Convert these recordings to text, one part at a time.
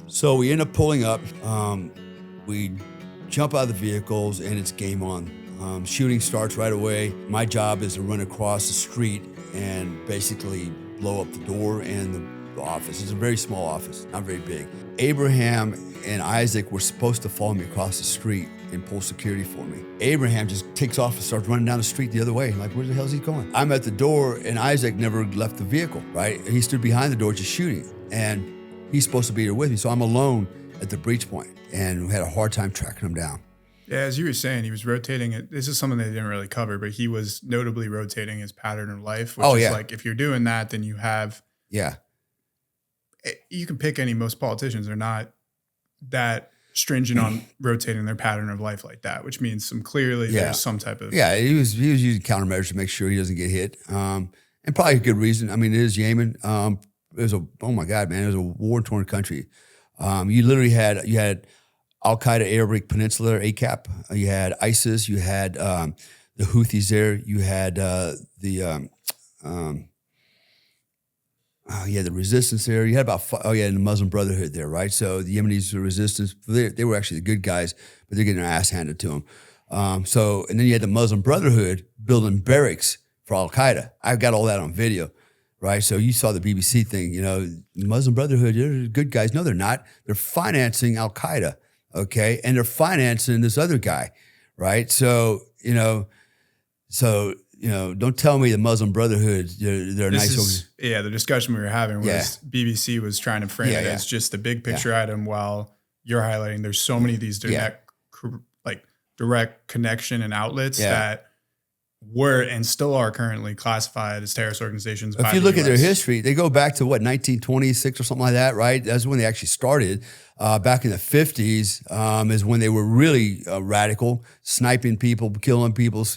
So we end up pulling up. We jump out of the vehicles and it's game on. Shooting starts right away. My job is to run across the street and basically blow up the door and the office. It's a very small office, not very big. Abraham and Isaac were supposed to follow me across the street and pull security for me. Abraham just takes off and starts running down the street the other way. Like, where the hell is he going? I'm at the door and Isaac never left the vehicle, right? He stood behind the door just shooting. And he's supposed to be here with me. So I'm alone at the breach point and we had a hard time tracking him down. Yeah, as you were saying, he was rotating it. This is something they didn't really cover, but he was notably rotating his pattern of life, which is like, if you're doing that, then you have... Yeah. You can pick most politicians are not that stringent on rotating their pattern of life like that, which means there's some type of... Yeah, he was using countermeasures to make sure he doesn't get hit. And probably a good reason. I mean, it is Yemen. Oh my God, man, it was a war-torn country. You literally had Al-Qaeda Arabic Peninsula, ACAP. You had ISIS. You had the Houthis there. You had the resistance there. You had and the Muslim Brotherhood there, right? So the Yemenis, the resistance, they were actually the good guys, but they're getting their ass handed to them. And then you had the Muslim Brotherhood building barracks for Al-Qaeda. I've got all that on video. Right, so you saw the BBC thing, the Muslim Brotherhood, they're good guys. No, they're not. They're financing Al-Qaeda, okay? And they're financing this other guy, right? So, don't tell me the Muslim Brotherhood, they're nice. The discussion we were having was BBC was trying to frame it as just a big picture item while you're highlighting there's so many of these direct connection and outlets that were and still are currently classified as terrorist organizations. If you look at their history, they go back to 1926 or something like that, right? That's when they actually started. Back in the 50s is when they were really radical, sniping people, killing people,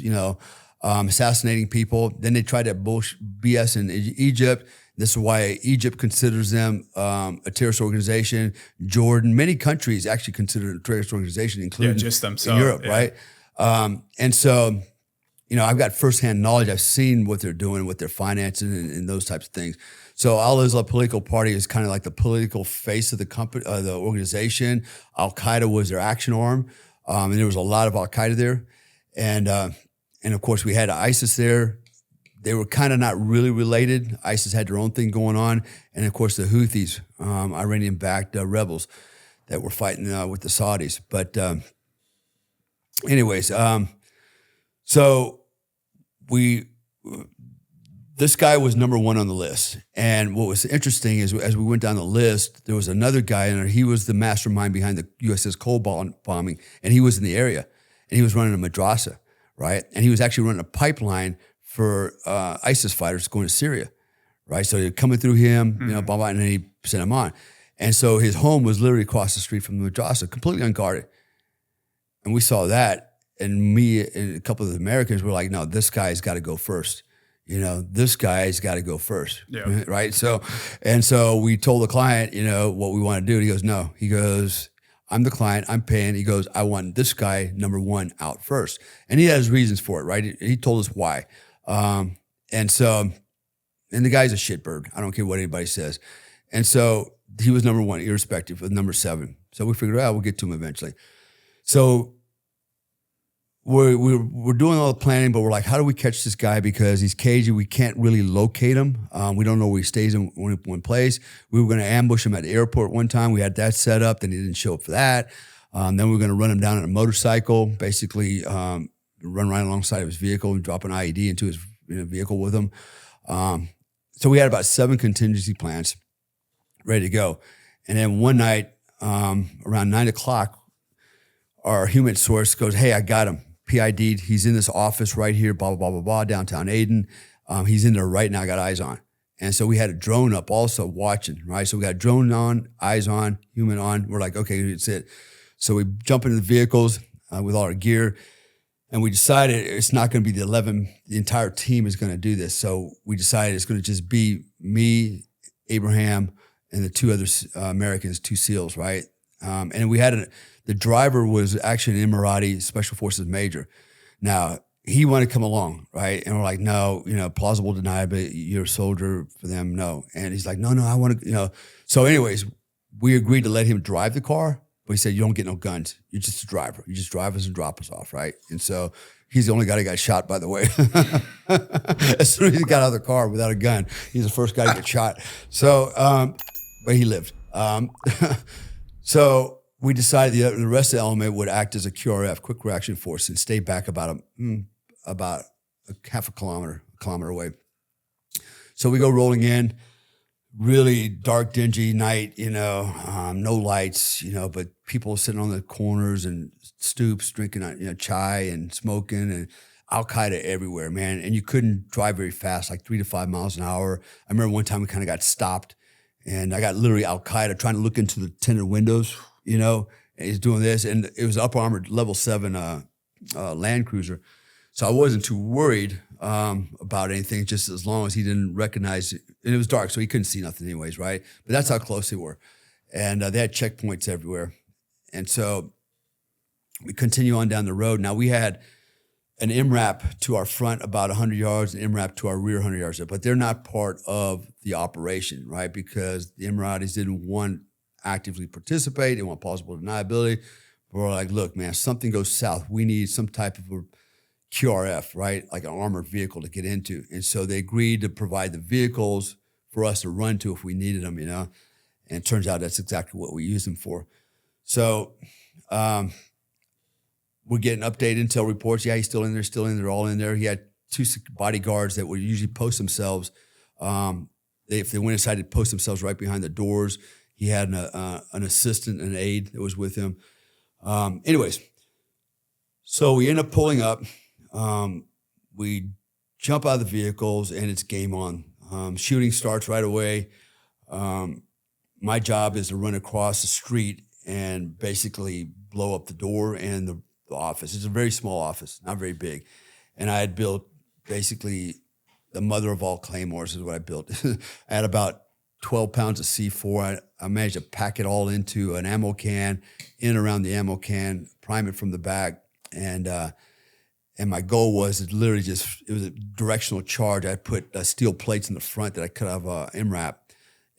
assassinating people. Then they tried that BS in Egypt. This is why Egypt considers them a terrorist organization. Jordan, many countries actually consider it a terrorist organization, including just themselves, Europe, right? And so... I've got firsthand knowledge. I've seen what they're doing, what they're financing, and those types of things. So Al-Islam political party is kind of like the political face of the company, the organization. Al-Qaeda was their action arm, and there was a lot of Al-Qaeda there, and of course we had ISIS there. They were kind of not really related. ISIS had their own thing going on, and of course the Houthis, Iranian-backed rebels that were fighting with the Saudis. But anyways. So this guy was number one on the list. And what was interesting is as we went down the list, there was another guy in there. He was the mastermind behind the USS Cole bombing, and he was in the area. And he was running a madrasa, right? And he was actually running a pipeline for ISIS fighters going to Syria, right? So they're coming through him, and then he sent him on. And so his home was literally across the street from the madrasa, completely unguarded. And we saw that. And me and a couple of the Americans were like, no, this guy's got to go first. This guy's got to go first. Yeah. Right. So we told the client, what we want to do. And he goes, no. He goes, I'm the client. I'm paying. He goes, I want this guy, number one, out first. And he has reasons for it, right? He told us why. And the guy's a shitbird. I don't care what anybody says. And so he was number one, irrespective of number 7. So we figured out we'll get to him eventually. So we're doing all the planning, but we're like, how do we catch this guy? Because he's cagey. We can't really locate him. We don't know where he stays in one place. We were going to ambush him at the airport one time. We had that set up. Then he didn't show up for that. Then we were going to run him down on a motorcycle, basically run right alongside of his vehicle and drop an IED into his vehicle with him. So we had about 7 contingency plans ready to go. And then one night around 9 o'clock, our human source goes, hey, I got him. PID'd. He's in this office right here, blah, blah, blah, blah, blah, downtown Aden. He's in there right now, got eyes on. And so we had a drone up also watching, right? So we got a drone on, eyes on, human on. We're like, okay, that's it. So we jump into the vehicles with all our gear, and we decided it's not going to be the entire team is going to do this. So we decided it's going to just be me, Abraham, and the 2 other Americans, 2 SEALs, right? And we had the driver was actually an Emirati Special Forces major. Now, he wanted to come along, right? And we're like, no, plausible deniability, you're a soldier for them, no. And he's like, no, I want to, So anyways, we agreed to let him drive the car, but he said, you don't get no guns. You're just a driver. You just drive us and drop us off, right? And so he's the only guy that got shot, by the way. As soon as he got out of the car without a gun, he's the first guy to get shot. So, but he lived. So we decided the rest of the element would act as a QRF, quick reaction force, and stay back about a half a kilometer away. So we go rolling in, really dark, dingy night, no lights, but people sitting on the corners and stoops drinking, chai and smoking, and Al-Qaeda everywhere, man. And you couldn't drive very fast, like 3 to 5 miles an hour. I remember one time we kind of got stopped, and I got literally Al-Qaeda trying to look into the tinted windows, and he's doing this, and it was upper armored level 7 Land Cruiser. So I wasn't too worried about anything, just as long as he didn't recognize it. And it was dark, so he couldn't see nothing anyways, right? But that's how close they were. And they had checkpoints everywhere. And so we continue on down the road. Now, we had an MRAP to our front about 100 yards, an MRAP to our rear 100 yards, but they're not part of the operation, right? Because the Emiratis didn't want actively participate. They want plausible deniability. But we're like, look, man, if something goes south, we need some type of a QRF, right? Like an armored vehicle to get into. And so they agreed to provide the vehicles for us to run to if we needed them, And it turns out that's exactly what we used them for. So we're getting updated intel reports. Yeah, he's still in there, all in there. He had 2 bodyguards that would usually post themselves. If they went inside, they'd post themselves right behind the doors. He had an assistant, an aide that was with him. Anyways, so we end up pulling up. We jump out of the vehicles, and it's game on. Shooting starts right away. My job is to run across the street and basically blow up the door and the office. It's a very small office, not very big. And I had built basically the mother of all claymores is what I built. I had about 12 pounds of C4. I managed to pack it all into an ammo can, in around the ammo can, prime it from the back. And my goal was it was a directional charge. I put steel plates in the front that I cut out of MRAP.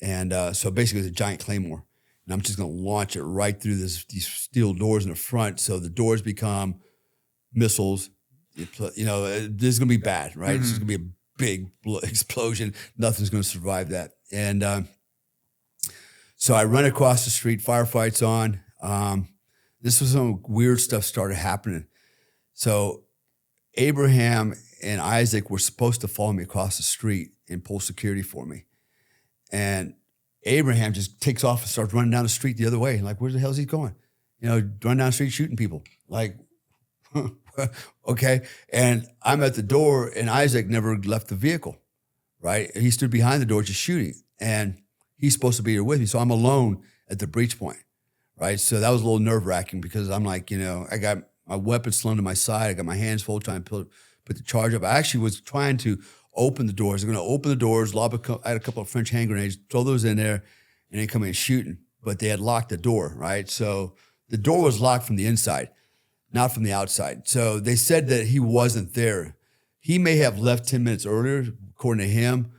And so basically it was a giant claymore. And I'm just going to launch it right through these steel doors in the front. So the doors become missiles. This is going to be bad, right? Mm-hmm. This is going to be a big explosion. Nothing's going to survive that. And so I run across the street, firefights on. This was some weird stuff started happening. So Abraham and Isaac were supposed to follow me across the street and pull security for me. And Abraham just takes off and starts running down the street the other way. Like, where the hell is he going? Run down the street shooting people. Like, okay. And I'm at the door, and Isaac never left the vehicle, right? He stood behind the door just shooting. And he's supposed to be here with me. So I'm alone at the breach point, right? So that was a little nerve-wracking because I'm like, I got my weapon slung to my side. I got my hands full trying to put the charge up. I actually was trying to open the doors. I'm going to open the doors, I had a couple of French hand grenades, throw those in there, and then come in shooting. But they had locked the door, right? So the door was locked from the inside, not from the outside. So they said that he wasn't there. He may have left 10 minutes earlier, according to him,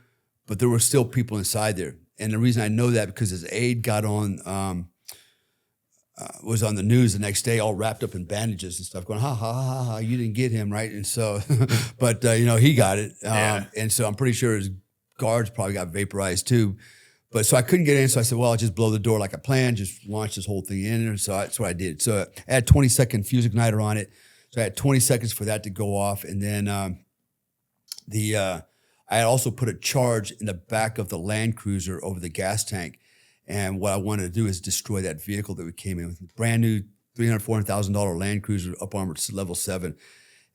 but there were still people inside there. And the reason I know that because his aide got on, was on the news the next day, all wrapped up in bandages and stuff, going, ha, ha, ha, ha, you didn't get him, right? And so, but, he got it. And so I'm pretty sure his guards probably got vaporized too. But so I couldn't get in, so I said, well, I'll just blow the door like I planned, just launch this whole thing in. And so that's what I did. So I had 20-second fuse igniter on it. So I had 20 seconds for that to go off. And then I had also put a charge in the back of the Land Cruiser over the gas tank. And what I wanted to do is destroy that vehicle that we came in with. Brand new $300,000, $400,000 Land Cruiser, up armored level 7.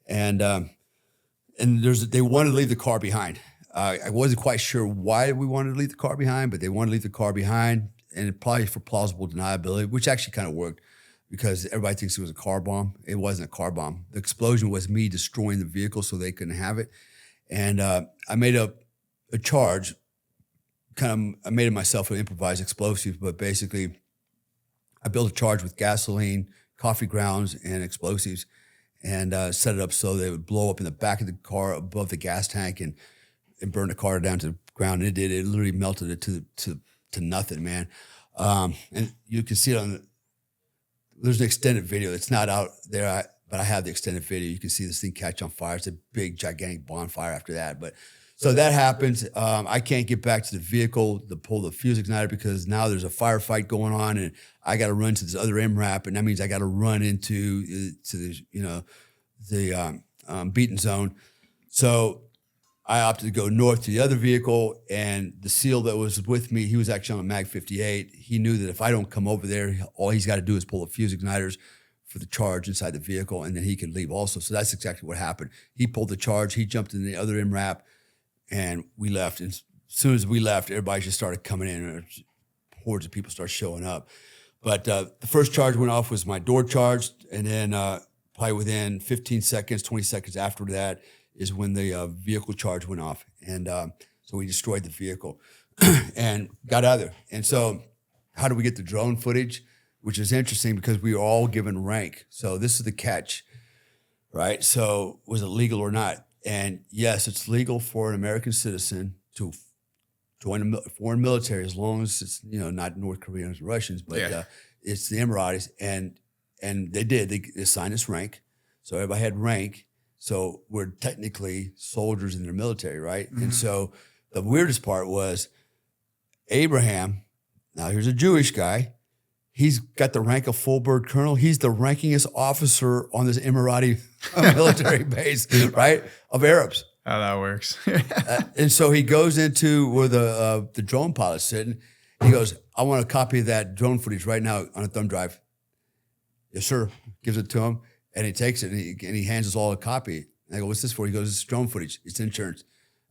And they wanted to leave the car behind. I wasn't quite sure why we wanted to leave the car behind, but they wanted to leave the car behind, and probably for plausible deniability, which actually kind of worked because everybody thinks it was a car bomb. It wasn't a car bomb. The explosion was me destroying the vehicle so they couldn't have it. And I made a charge. I made it myself an improvised explosive, but basically I built a charge with gasoline, coffee grounds, and explosives, and set it up so they would blow up in the back of the car above the gas tank and burn the car down to the ground. And it did. It literally melted it to nothing, man. And you can see it there's an extended video. It's not out there, but I have the extended video. You can see this thing catch on fire. It's a big, gigantic bonfire after that. But so that happens. I can't get back to the vehicle to pull the fuse igniter because now there's a firefight going on, and I got to run to this other MRAP, and that means I got to run into the beaten zone. So I opted to go north to the other vehicle, and the SEAL that was with me, he was actually on a Mag 58. He knew that if I don't come over there, all he's got to do is pull the fuse igniters for the charge inside the vehicle, and then he can leave also. So that's exactly what happened. He pulled the charge, he jumped in the other MRAP, and we left. And as soon as we left, everybody just started coming in, and hordes of people started showing up. But the first charge went off was my door charged, and then probably within 15 seconds, 20 seconds after that is when the vehicle charge went off. And so we destroyed the vehicle and got out of there. And so how do we get the drone footage? Which is interesting because we were all given rank. So this is the catch, right? So was it legal or not? And yes, it's legal for an American citizen to join a foreign military as long as it's not North Koreans or Russians, but it's the Emiratis. And they did. They assigned us rank, so everybody had rank. So we're technically soldiers in their military, right? Mm-hmm. And so the weirdest part was Abraham. Now here's a Jewish guy. He's got the rank of full bird colonel. He's the rankingest officer on this Emirati military base, right, of Arabs. How that works. And so he goes into where the drone pilot's sitting. He goes, I want a copy of that drone footage right now on a thumb drive. Yes, sir. Gives it to him, and he takes it, and he hands us all a copy. And I go, what's this for? He goes, it's drone footage. It's insurance.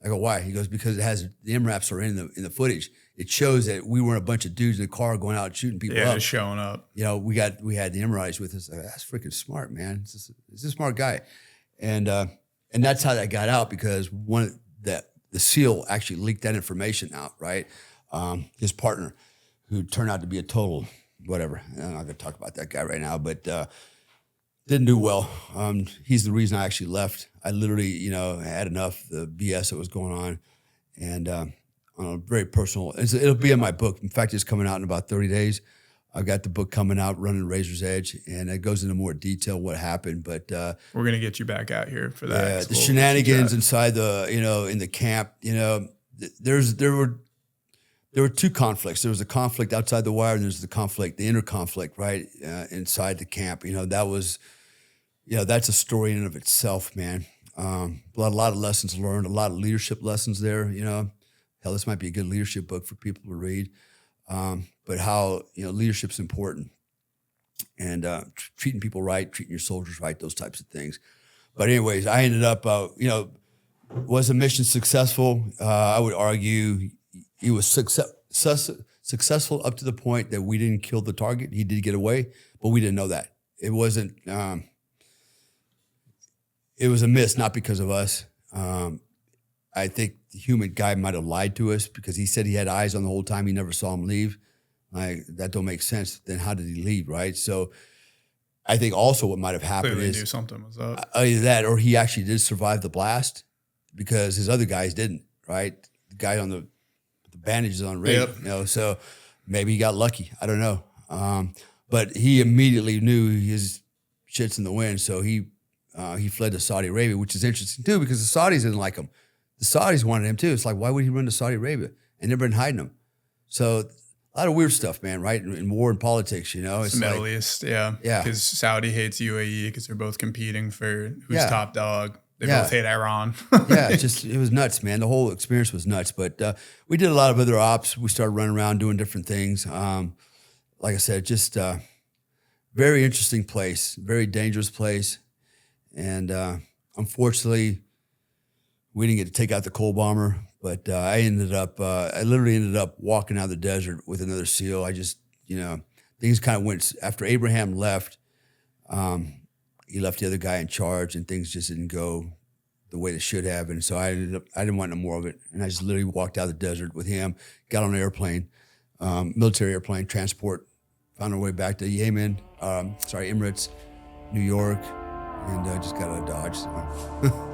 I go, why? He goes, because it has the MRAPs are in the footage. It shows that we weren't a bunch of dudes in a car going out shooting people up. Yeah, just showing up. We had the Emiratis with us. Like, that's freaking smart, man. He's a smart guy. And that's how that got out, because the SEAL actually leaked that information out, right? His partner, who turned out to be a total whatever. I'm not going to talk about that guy right now, but didn't do well. He's the reason I actually left. I literally, had enough the BS that was going on, and on a very personal. It'll be in my book. In fact, it's coming out in about 30 days. I've got the book coming out, Running Razor's Edge, and it goes into more detail what happened. But we're gonna get you back out here for that. Yeah, the shenanigans inside in the camp. There were two conflicts. There was a conflict outside the wire, and there's the inner conflict, right, inside the camp. That was, that's a story in and of itself, man. A lot of lessons learned, a lot of leadership lessons there. Hell, this might be a good leadership book for people to read. But how leadership's important, and treating people right, treating your soldiers right, those types of things. But anyways, I ended up, was the mission successful? I would argue he was successful up to the point that we didn't kill the target. He did get away, but we didn't know that. It wasn't. It was a miss, not because of us. I think the human guy might have lied to us, because he said he had eyes on the whole time. He never saw him leave. Like, that don't make sense. Then how did he leave, right? So I think also what might have happened Clearly is knew something was up. Either that, or he actually did survive the blast, because his other guys didn't, right? The guy on the bandages on Reed, so maybe he got lucky. I don't know. But he immediately knew his shit's in the wind, so he fled to Saudi Arabia, which is interesting too, because the Saudis didn't like him. The Saudis wanted him too. It's like, why would he run to Saudi Arabia? And they've been hiding him. So a lot of weird stuff, man, right? In war and politics, It's Middle East, yeah. Because Saudi hates UAE because they're both competing for who's top dog. They both hate Iran. It was nuts, man. The whole experience was nuts. But we did a lot of other ops. We started running around doing different things. Like I said, just very interesting place, very dangerous place. And unfortunately, we didn't get to take out the coal bomber. But I literally ended up walking out of the desert with another SEAL. I just, things kind of went, after Abraham left, he left the other guy in charge, and things just didn't go the way they should have. And so I didn't want no more of it. And I just literally walked out of the desert with him, got on an airplane, military airplane, transport, found our way back to Yemen, Emirates, New York, and just got out of Dodge. So.